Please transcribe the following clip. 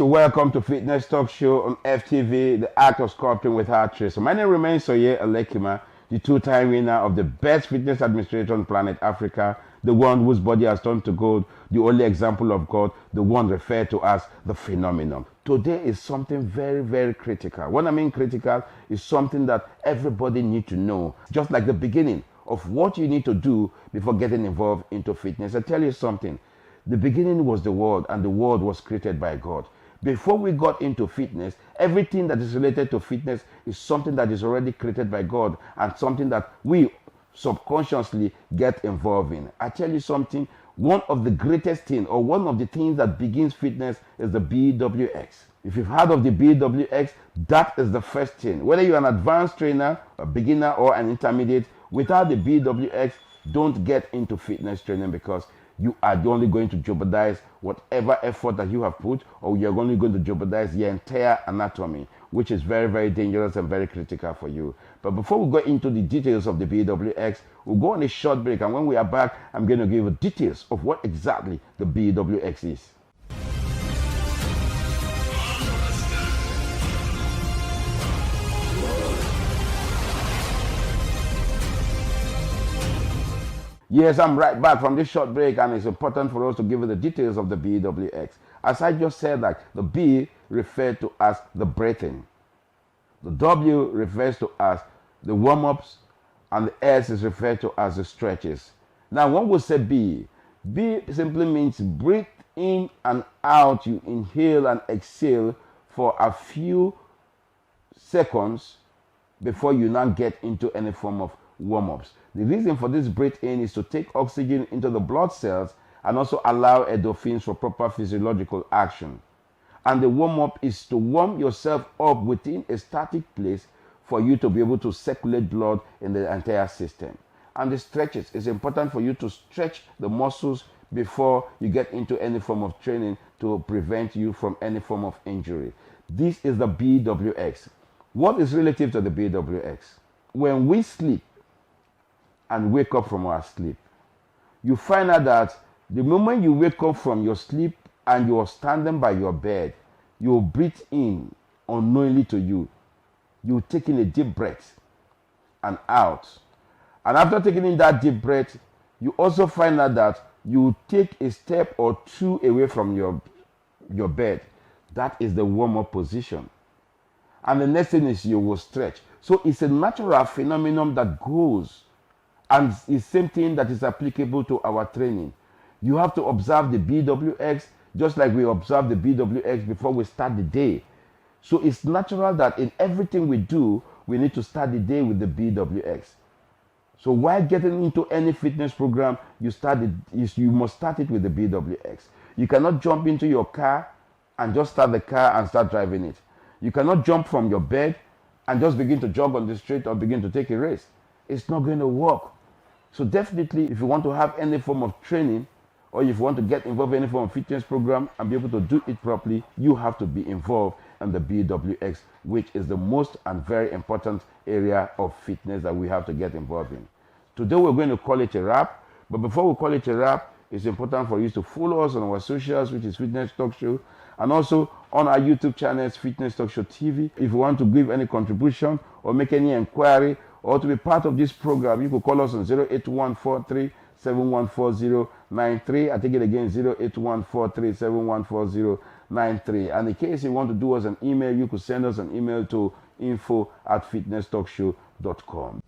Welcome to Fitness Talk Show on FTV, the act of sculpting with heart tracer. My name remains Soye Alekima, the two-time winner of the best fitness administrator on planet Africa, the one whose body has turned to gold, the only example of God, the one referred to as the phenomenon. Today is something very, very critical. When I mean critical, is something that everybody needs to know, just like the beginning of what you need to do before getting involved into fitness. I tell you something, the beginning was the world, and the world was created by God. Before we got into fitness, everything that is related to fitness is something that is already created by God and something that we subconsciously get involved in. I tell you something, one of the greatest things or one of the things that begins fitness is the BWX. If you've heard of the BWX, that is the first thing. Whether you're an advanced trainer, a beginner, or an intermediate, without the BWX, don't get into fitness training because you are only going to jeopardize whatever effort that you have put, or you're only going to jeopardize your entire anatomy, which is very, very dangerous and very critical for you. But before we go into the details of the BWX, we'll go on a short break, and when we are back, I'm going to give you details of what exactly the BWX is. Yes, I'm right back from this short break, and it's important for us to give you the details of the BWX. As I just said, that the B referred to as the breathing, the W refers to as the warm-ups, and the S is referred to as the stretches. Now, when we say B simply means breathe in and out. You inhale and exhale for a few seconds before you now get into any form of warm-ups. The reason for this breath in is to take oxygen into the blood cells and also allow endorphins for proper physiological action. And the warm-up is to warm yourself up within a static place for you to be able to circulate blood in the entire system. And the stretches is important for you to stretch the muscles before you get into any form of training to prevent you from any form of injury. This is the BWX. What is relative to the BWX? When we sleep and wake up from our sleep, you find out that the moment you wake up from your sleep and you are standing by your bed, you breathe in unknowingly to you. You take in a deep breath and out. And after taking in that deep breath, you also find out that you take a step or two away from your bed. That is the warm-up position. And the next thing is you will stretch. So it's a natural phenomenon that goes. And it's the same thing that is applicable to our training. You have to observe the BWX just like we observe the BWX before we start the day. So it's natural that in everything we do, we need to start the day with the BWX. So while getting into any fitness program, you must start it with the BWX. You cannot jump into your car and just start the car and start driving it. You cannot jump from your bed and just begin to jog on the street or begin to take a race. It's not going to work. So definitely, if you want to have any form of training, or if you want to get involved in any form of fitness program and be able to do it properly, you have to be involved in the BWX, which is the most and very important area of fitness that we have to get involved in. Today we're going to call it a wrap, but before we call it a wrap, it's important for you to follow us on our socials, which is Fitness Talk Show, and also on our YouTube channels, Fitness Talk Show TV. If you want to give any contribution or make any inquiry, or to be part of this program, you could call us on 08143-714093. I take it again, 08143-714093. And in case you want to do us an email, you could send us an email to info@fitnesstalkshow.com.